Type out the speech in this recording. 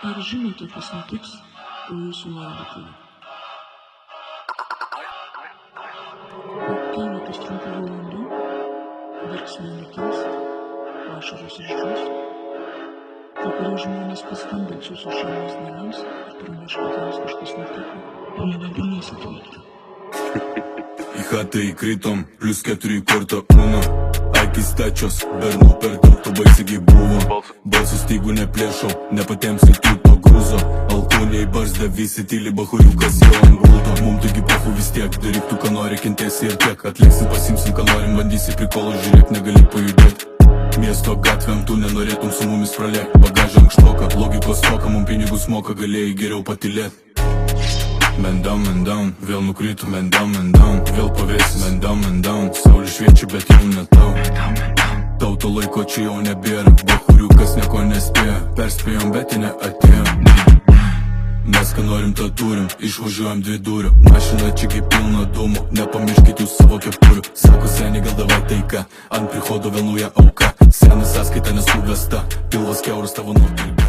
Ar žinote, kas nutiks po jūsų laidotuvių? Po keletos trumpų valandų verksmai nutils, ašaros išdžius, kai kurie žmonės paskambins jūsų šeimos nariams ir praneš, kad jiems kažkas nutiko ir nebegalėsit veikti. Į chatą įkritom, +4 korto uno. Akis stačios, bernų per daug, to baisiai buvo. Balsų stygų neplėšau, nepatiems į to grūzo. Alkūniai barzda, visi tyli, bahuriukas jau ant gulto. Mum taigi pahu vis tiek, daryk tu ką nori, kentėsi ir tiek. Atliksim, pasimsim, ką norim, bandysi prikolų, žiūrėk, negali pajudėt. Miesto gatvėm tu nenorėtum su mumis pralėk. Bagažą ankštoka, logikos stoka, mum pinigus moka, galėjai geriau patylėt. Man down, vėl nukrito, man down, vėl pavėsis, man down, saulė šviečia, bet jau ne tau. Tauto laiko čia jau nebėra, bahuriukas nieko nespėja, perspėjom, bet jie neatėjo. Mes ką norim, tą turim, išvažiuojam 2 durų, mašina čia kaip pilna dūmų, nepamirškit jūs savo kepurių. Sako seniai, gal davai taika, ant prihodo vėl nauja auka, senas sąskaita nesuvesta, pilvas kiauras tavo nuotaika.